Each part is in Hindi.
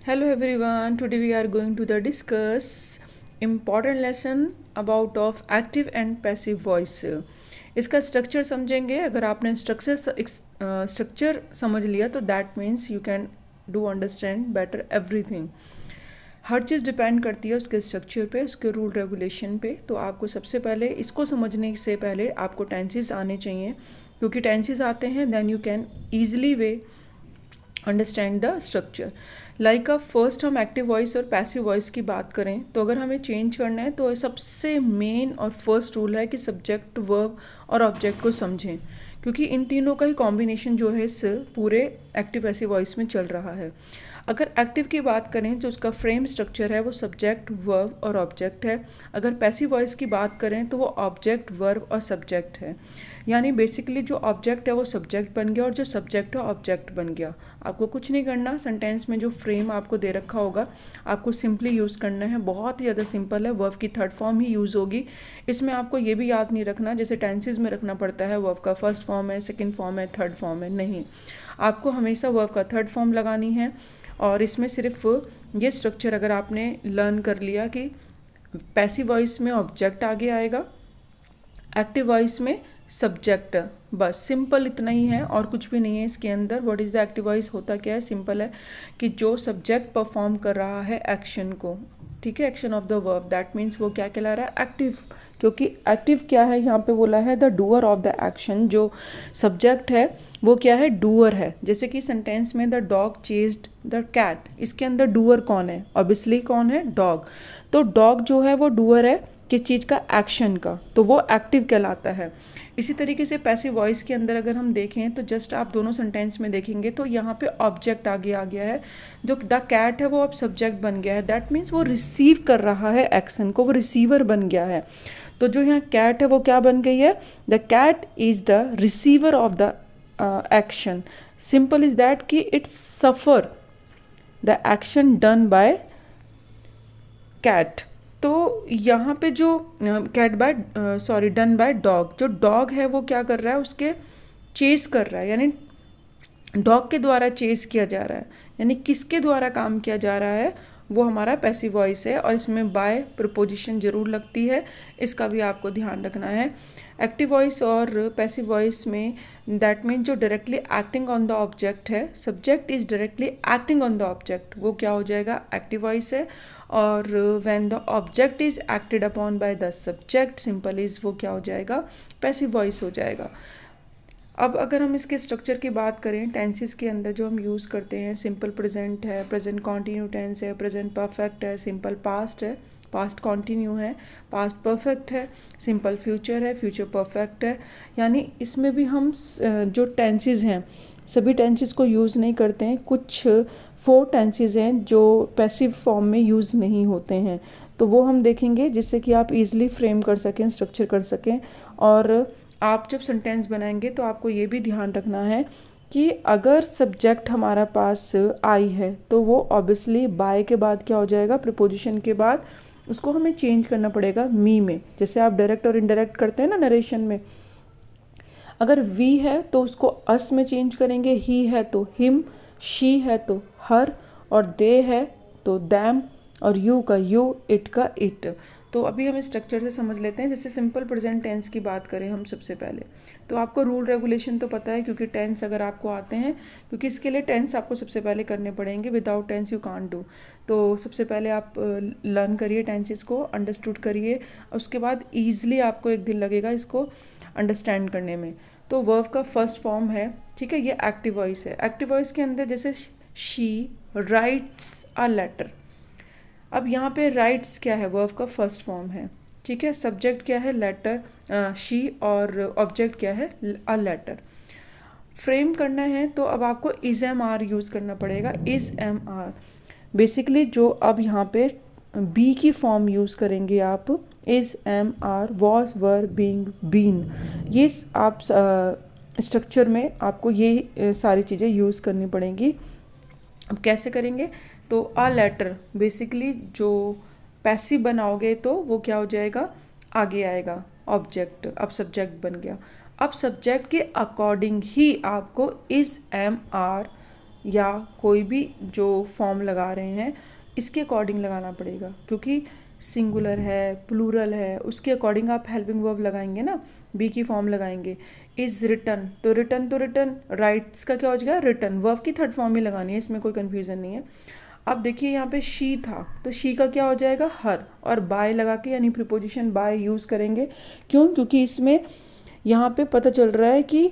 Hello everyone. Today we are going to discuss important lesson about of active and passive voice. इसका स्ट्रक्चर समझेंगे. अगर आपने स्ट्रक्चर समझ लिया तो that means you can do understand better everything. Her cheese depend करती है उसके स्ट्रक्चर पे, उसके रूल रेगुलेशन पे. तो आपको सबसे पहले इसको समझने से पहले आपको टेंसेस आने चाहिए, क्योंकि टेंसेस आते हैं then you can easily way understand the structure. Like अब फर्स्ट हम एक्टिव वॉइस और पैसिव वॉइस की बात करें तो अगर हमें चेंज करना है तो सबसे मेन और फर्स्ट रूल है कि सब्जेक्ट, वर्ब और ऑब्जेक्ट को समझें, क्योंकि इन तीनों का ही कॉम्बिनेशन जो है इस पूरे एक्टिव पैसिव वॉइस में चल रहा है. अगर एक्टिव की बात करें तो उसका फ्रेम स्ट्रक्चर है वो सब्जेक्ट, वर्ब और ऑब्जेक्ट है. अगर पैसिव वॉइस की बात करें तो वो ऑब्जेक्ट, वर्ब और सब्जेक्ट है. यानी बेसिकली जो ऑब्जेक्ट है वो सब्जेक्ट बन गया और जो सब्जेक्ट है ऑब्जेक्ट बन गया. आपको कुछ नहीं करना, सेंटेंस में जो फ्रेम आपको दे रखा होगा आपको सिंपली यूज़ करना है. बहुत ही ज़्यादा सिंपल है. वर्ब की थर्ड फॉर्म ही यूज़ होगी. इसमें आपको ये भी याद नहीं रखना जैसे टेंसेज में रखना पड़ता है वर्ब का फर्स्ट फॉर्म है, सेकेंड फॉर्म है, थर्ड फॉर्म है. नहीं, आपको हमेशा वर्ब का थर्ड फॉर्म लगानी है. और इसमें सिर्फ ये स्ट्रक्चर अगर आपने लर्न कर लिया कि पैसिव वॉइस में ऑब्जेक्ट आगे आएगा, एक्टिव वॉइस में सब्जेक्ट, बस सिंपल इतना ही है और कुछ भी नहीं है इसके अंदर. What is the active voice होता क्या है? सिंपल है कि जो सब्जेक्ट परफॉर्म कर रहा है एक्शन को, ठीक है, action of the verb, that means वो क्या कहला रहा है? एक्टिव. क्योंकि एक्टिव क्या है यहाँ पे बोला है the doer of the action. जो सब्जेक्ट है वो क्या है? डूअर है. जैसे कि सेंटेंस में the dog chased the cat, इसके अंदर डूअर कौन है? ऑब्वियसली कौन है? डॉग. तो डॉग जो है वो डूअर है किस चीज़ का? एक्शन का. तो वो एक्टिव कहलाता है. इसी तरीके से पैसिव वॉइस के अंदर अगर हम देखें तो जस्ट आप दोनों सेंटेंस में देखेंगे तो यहाँ पे ऑब्जेक्ट आगे आ गया है. जो द कैट है वो अब सब्जेक्ट बन गया है. दैट मीन्स वो रिसीव कर रहा है एक्शन को, वो रिसीवर बन गया है. तो जो यहाँ कैट है वो क्या बन गई है? The cat is the receiver of the action. Simple is that कि it's suffer the action done by cat. तो यहाँ पे जो cat by done by dog, जो डॉग है वो क्या कर रहा है? उसके चेस कर रहा है, यानी डॉग के द्वारा चेस किया जा रहा है. यानी किसके द्वारा काम किया जा रहा है? वो हमारा पैसिव वॉइस है. और इसमें बाय प्रपोजिशन जरूर लगती है, इसका भी आपको ध्यान रखना है. एक्टिव वॉइस और पैसिव वॉइस में दैट मीन जो directly acting on the object है, subject is directly acting on the object, वो क्या हो जाएगा? एक्टिव वॉइस है. और when the object is acted upon by the subject, simple is वो क्या हो जाएगा? पैसिव वॉइस हो जाएगा. अब अगर हम इसके स्ट्रक्चर की बात करें, टेंसेस के अंदर जो हम यूज़ करते हैं, सिंपल प्रेजेंट है, प्रेजेंट कॉन्टिन्यू टेंस है, प्रेजेंट परफेक्ट है, सिंपल पास्ट है, पास्ट कॉन्टिन्यू है, पास्ट परफेक्ट है, सिंपल फ्यूचर है, फ्यूचर परफेक्ट है. यानी इसमें भी हम जो टेंसेस हैं सभी टेंसेस को यूज़ नहीं करते हैं. कुछ 4 टेंसेस हैं जो पैसिव फॉर्म में यूज़ नहीं होते हैं, तो वो हम देखेंगे जिससे कि आप इजीली फ्रेम कर सकें, स्ट्रक्चर कर सकें. और आप जब सेंटेंस बनाएंगे तो आपको ये भी ध्यान रखना है कि अगर सब्जेक्ट हमारा पास आई है तो वो ऑब्वियसली बाय के बाद क्या हो जाएगा? प्रीपोजिशन के बाद उसको हमें चेंज करना पड़ेगा मी में. जैसे आप डायरेक्ट और इनडायरेक्ट करते हैं ना नरेशन में. अगर वी है तो उसको अस में चेंज करेंगे, ही है तो हिम, शी है तो हर, और दे है तो दैम, और यू का यू, इट का इट. तो अभी हम स्ट्रक्चर से समझ लेते हैं. जैसे सिंपल प्रेजेंट टेंस की बात करें हम सबसे पहले, तो आपको रूल रेगुलेशन तो पता है, क्योंकि टेंस अगर आपको आते हैं, क्योंकि इसके लिए टेंस आपको सबसे पहले करने पड़ेंगे. Without tense you can't do. तो सबसे पहले आप लर्न करिए टेंसेस को, अंडरस्टूड करिए, उसके बाद ईजिली आपको एक दिन लगेगा इसको अंडरस्टैंड करने में. तो वर्ब का फर्स्ट फॉर्म है, ठीक है, ये एक्टिव वॉइस है. एक्टिव वॉइस के अंदर जैसे शी राइट्स अ लेटर. अब यहाँ पे राइट्स क्या है? वर्ब का फर्स्ट फॉर्म है, ठीक है. सब्जेक्ट क्या है? लेटर, शी, और ऑब्जेक्ट क्या है? A letter. फ्रेम करना है तो अब आपको इज एम आर यूज़ करना पड़ेगा. इज एम आर बेसिकली जो अब यहाँ पे बी की फॉर्म यूज़ करेंगे आप, is am are, was, were, being, been. ये आप स्ट्रक्चर में आपको ये सारी चीज़ें यूज़ करनी पड़ेंगी. अब कैसे करेंगे? तो अ लेटर बेसिकली जो पैसिव बनाओगे तो वो क्या हो जाएगा? आगे आएगा ऑब्जेक्ट. अब सब्जेक्ट बन गया. अब सब्जेक्ट के अकॉर्डिंग ही आपको इज एम आर या कोई भी जो फॉर्म लगा रहे हैं इसके अकॉर्डिंग लगाना पड़ेगा, क्योंकि सिंगुलर है, प्लूरल है, उसके अकॉर्डिंग आप हेल्पिंग वर्ब लगाएंगे ना, बी की फॉर्म लगाएंगे। इज़ रिटन, तो रिटन राइट्स का क्या हो जाएगा, रिटन, वर्ब की थर्ड फॉर्म ही लगानी है, इसमें कोई कन्फ्यूज़न नहीं है। अब देखिए यहाँ पे शी था, तो शी का क्या हो जाएगा, हर, और बाय लगा के यानी प्रीपोजिशन बाय यूज़ करेंगे। क्यों, क्योंकि इसमें यहाँ पे पता चल रहा है कि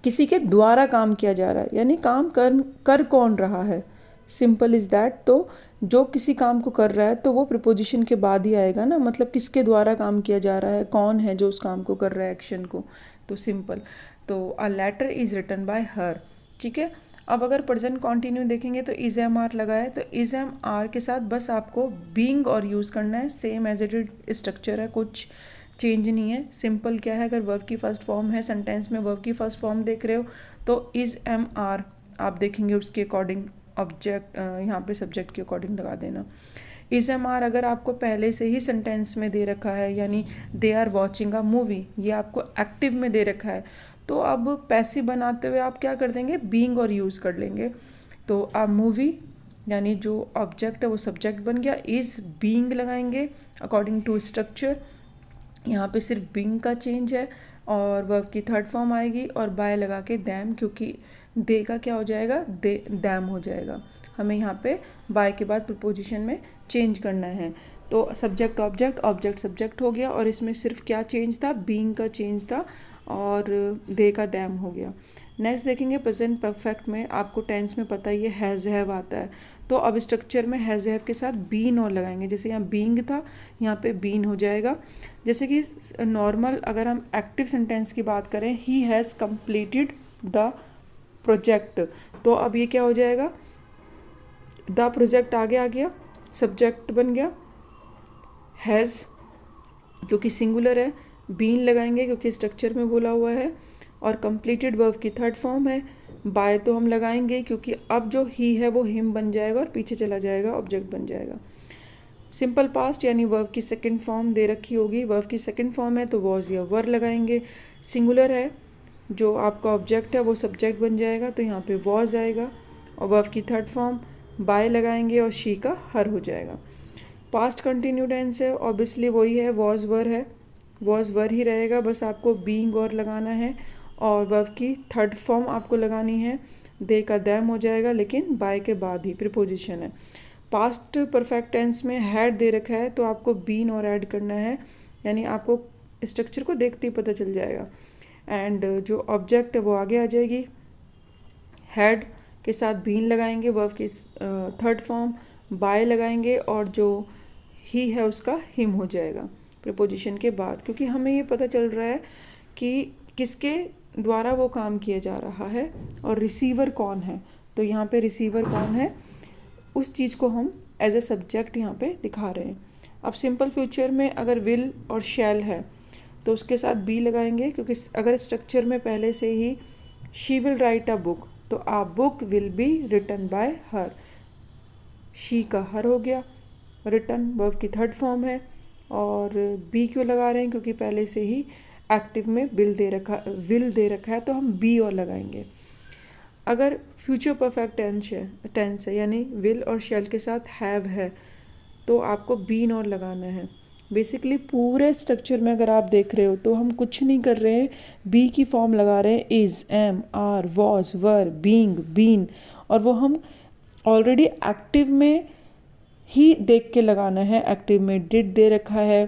किसी के द्वारा काम किया जा रहा है, यानी काम कर कौन रहा है, सिंपल इज़ दैट। तो जो किसी काम को कर रहा है तो वो प्रिपोजिशन के बाद ही आएगा ना, मतलब किसके द्वारा काम किया जा रहा है, कौन है जो उस काम को कर रहा है, एक्शन को, तो सिंपल। तो a letter is written by her, ठीक है। अब अगर प्रेजेंट कॉन्टिन्यू देखेंगे तो इज़ एम आर लगा है, तो इज़ एम आर के साथ बस आपको बीइंग और यूज़ करना है, same as it is structure है, कुछ चेंज नहीं है। सिंपल क्या है, अगर वर्ब की फर्स्ट फॉर्म है, सेंटेंस में वर्ब की फर्स्ट फॉर्म देख रहे हो तो इज़ एम आर आप देखेंगे उसके अकॉर्डिंग ऑब्जेक्ट यहाँ पे सब्जेक्ट के अकॉर्डिंग लगा देना। इज़ एम आर अगर आपको पहले से ही सेंटेंस में दे रखा है, यानी they are watching a movie, ये आपको एक्टिव में दे रखा है, तो अब पैसिव बनाते हुए आप क्या कर देंगे, बीइंग और यूज़ कर लेंगे। तो अ मूवी यानी जो ऑब्जेक्ट है वो सब्जेक्ट बन गया, इज़ बीइंग लगाएंगे अकॉर्डिंग टू स्ट्रक्चर, यहाँ पे सिर्फ बीइंग का चेंज है, और वर्ब की थर्ड फॉर्म आएगी, और बाय लगा के दैम, क्योंकि दे का क्या हो जाएगा, दे दैम हो जाएगा। हमें यहाँ पे बाय के बाद प्रीपोजिशन में चेंज करना है। तो सब्जेक्ट ऑब्जेक्ट, ऑब्जेक्ट सब्जेक्ट हो गया, और इसमें सिर्फ क्या चेंज था, बीइंग का चेंज था, और दे का दैम हो गया। नेक्स्ट देखेंगे प्रेजेंट परफेक्ट में, आपको टेंस में पता ही है हैज़ हैव आता है, तो अब स्ट्रक्चर में हैज़ हैव के साथ बीन और लगाएंगे, जैसे यहाँ बीइंग था यहाँ पे बीन हो जाएगा। जैसे कि नॉर्मल अगर हम एक्टिव सेंटेंस की बात करें, he has completed the project, तो अब ये क्या हो जाएगा, द प्रोजेक्ट आगे आ गया, सब्जेक्ट बन गया, हैज़ क्योंकि सिंगुलर है, बीन लगाएंगे क्योंकि स्ट्रक्चर में बोला हुआ है, और कंप्लीटेड वर्ब की थर्ड फॉर्म है, बाय तो हम लगाएंगे क्योंकि अब जो ही है वो हिम बन जाएगा और पीछे चला जाएगा, ऑब्जेक्ट बन जाएगा। सिंपल पास्ट यानी वर्ब की सेकंड फॉर्म दे रखी होगी, वर्ब की सेकंड फॉर्म है तो वॉज या वर लगाएंगे। सिंगुलर है, जो आपका ऑब्जेक्ट है वो सब्जेक्ट बन जाएगा, तो यहाँ पे वॉज आएगा, और वर्ब की थर्ड फॉर्म बाय लगाएंगे और शी का हर हो जाएगा। पास्ट कंटिन्यू टेंस है, ऑब्वियसली वही है, वॉज वर है, वॉज वर ही रहेगा, बस आपको बीइंग और लगाना है, और वर्ब की थर्ड फॉर्म आपको लगानी है, दे का दैम हो जाएगा, लेकिन बाय के बाद ही प्रीपोजिशन है। पास्ट परफेक्ट टेंस में हैड दे रखा है, तो आपको बीन और ऐड करना है, यानी आपको स्ट्रक्चर को देखते ही पता चल जाएगा, एंड जो ऑब्जेक्ट है वो आगे आ जाएगी, हैड के साथ बीन लगाएंगे, वर्ब की थर्ड फॉर्म बाय लगाएंगे, और जो ही है उसका हिम हो जाएगा प्रीपोजिशन के बाद, क्योंकि हमें ये पता चल रहा है कि किसके द्वारा वो काम किया जा रहा है और रिसीवर कौन है। तो यहाँ पे रिसीवर कौन है उस चीज़ को हम एज ए सब्जेक्ट यहाँ पे दिखा रहे हैं। अब सिंपल फ्यूचर में अगर विल और शैल है तो उसके साथ बी लगाएंगे, क्योंकि अगर स्ट्रक्चर में पहले से ही she will write a book, तो a book will be written by her, she का हर हो गया, रिटन वर्ब की थर्ड फॉर्म है, और बी क्यों लगा रहे हैं, क्योंकि पहले से ही एक्टिव में विल दे रखा है, तो हम बी और लगाएंगे। अगर फ्यूचर परफेक्ट टेंस है यानी विल और शैल के साथ हैव है, तो आपको बीन और लगाना है। बेसिकली पूरे स्ट्रक्चर में अगर आप देख रहे हो तो हम कुछ नहीं कर रहे हैं, बी की फॉर्म लगा रहे हैं, is, am, are, was, were, being, been, और वो हम ऑलरेडी एक्टिव में ही देख के लगाना है। एक्टिव में डिड दे रखा है,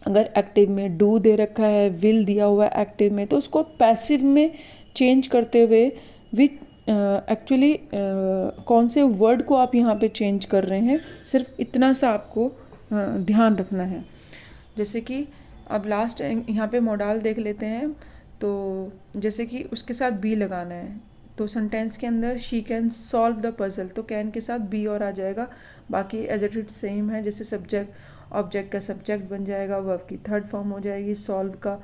अगर एक्टिव में डू दे रखा है, विल दिया हुआ है एक्टिव में, तो उसको पैसिव में चेंज करते हुए विच एक्चुअली कौन से वर्ड को आप यहाँ पे चेंज कर रहे हैं, सिर्फ इतना सा आपको ध्यान रखना है। जैसे कि अब लास्ट यहाँ पे मॉडल देख लेते हैं, तो जैसे कि उसके साथ बी लगाना है, तो सेंटेंस के अंदर she can solve the puzzle, तो कैन के साथ बी और आ जाएगा, बाकी एज इट इज सेम है, जैसे सब्जेक्ट ऑब्जेक्ट का सब्जेक्ट बन जाएगा, वर्ब की थर्ड फॉर्म हो जाएगी सॉल्व का,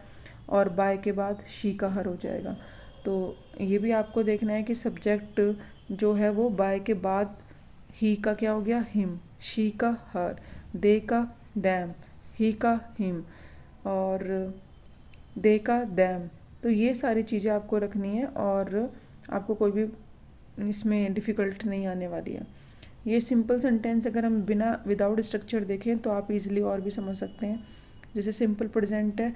और बाय के बाद शी का हर हो जाएगा। तो ये भी आपको देखना है कि सब्जेक्ट जो है वो बाय के बाद ही का क्या हो गया, हिम, शी का हर, दे का दैम, ही का हिम, और दे का दैम, तो ये सारी चीज़ें आपको रखनी है, और आपको कोई भी इसमें डिफ़िकल्ट नहीं आने वाली है। ये सिंपल सेंटेंस अगर हम बिना विदाउट स्ट्रक्चर देखें तो आप इजीली और भी समझ सकते हैं। जैसे सिंपल प्रेजेंट है,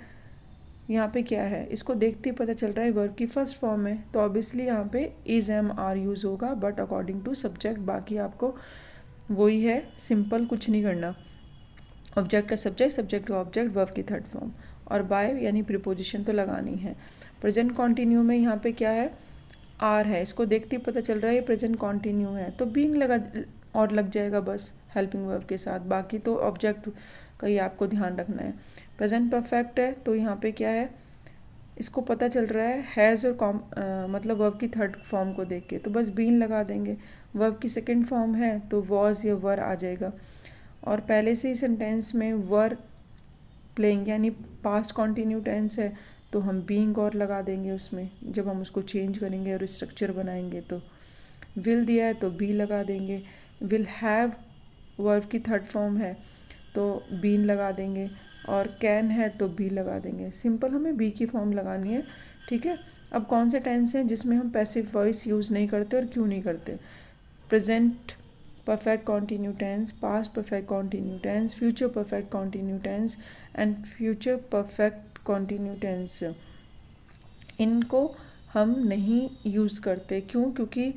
यहाँ पे क्या है, इसको देखते ही पता चल रहा है वर्ब की फर्स्ट फॉर्म है, तो ऑब्वियसली यहाँ पे इज एम आर यूज़ होगा, बट अकॉर्डिंग टू सब्जेक्ट। बाकी आपको वही है, सिंपल कुछ नहीं करना। ऑब्जेक्ट का सब्जेक्ट, सब्जेक्ट का ऑब्जेक्ट, वर्ब की थर्ड फॉर्म, और बाय यानी प्रीपोजिशन तो लगानी है। प्रेजेंट कॉन्टिन्यू में यहाँ पे क्या है, आर है, इसको देखते ही पता चल रहा है ये प्रेजेंट कॉन्टिन्यू है, तो बीइंग लगा और लग जाएगा बस हेल्पिंग वर्ब के साथ। बाकी तो ऑब्जेक्ट का ही आपको ध्यान रखना है। प्रेजेंट परफेक्ट है, तो यहाँ पे क्या है, इसको पता चल रहा है हैज़ और मतलब वर्ब की थर्ड फॉर्म को देख के, तो बस बीन लगा देंगे। वर्ब की सेकंड फॉर्म है तो वॉज या वर आ जाएगा, और पहले से ही सेंटेंस में वर प्लेइंग यानी पास्ट कॉन्टिन्यू टेंस है, तो हम बीइंग और लगा देंगे उसमें जब हम उसको चेंज करेंगे और स्ट्रक्चर बनाएंगे। तो विल दिया है तो बी लगा देंगे। विल हैव वर्ब की थर्ड फॉर्म है तो बीन लगा देंगे, और कैन है तो बी लगा देंगे। सिंपल हमें बी की फॉर्म लगानी है, ठीक है। अब कौन से टेंस हैं जिसमें हम पैसिव वॉइस यूज़ नहीं करते और क्यों नहीं करते? Present perfect continue tense, past perfect continue tense, future perfect continue tense and future perfect continue tense. इनको हम नहीं यूज़ करते, क्यों? क्योंकि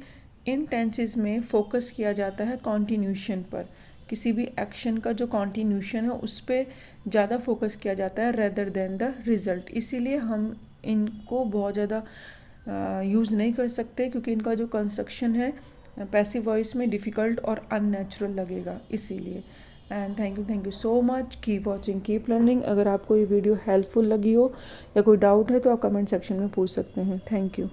इन टेंसेस में फोकस किया जाता है कॉन्टिन्यूशन पर। किसी भी एक्शन का जो कॉन्टिन्यूशन है उस पर ज़्यादा फोकस किया जाता है रेदर देन द रिज़ल्ट। इसीलिए हम इनको बहुत ज़्यादा यूज़ नहीं कर सकते, क्योंकि इनका जो कंस्ट्रक्शन है पैसिव वॉइस में डिफ़िकल्ट और अननेचुरल लगेगा, इसीलिए। And thank you so much, keep watching, keep learning. अगर आपको ये वीडियो हेल्पफुल लगी हो या कोई डाउट है तो आप कमेंट सेक्शन में पूछ सकते हैं। Thank you.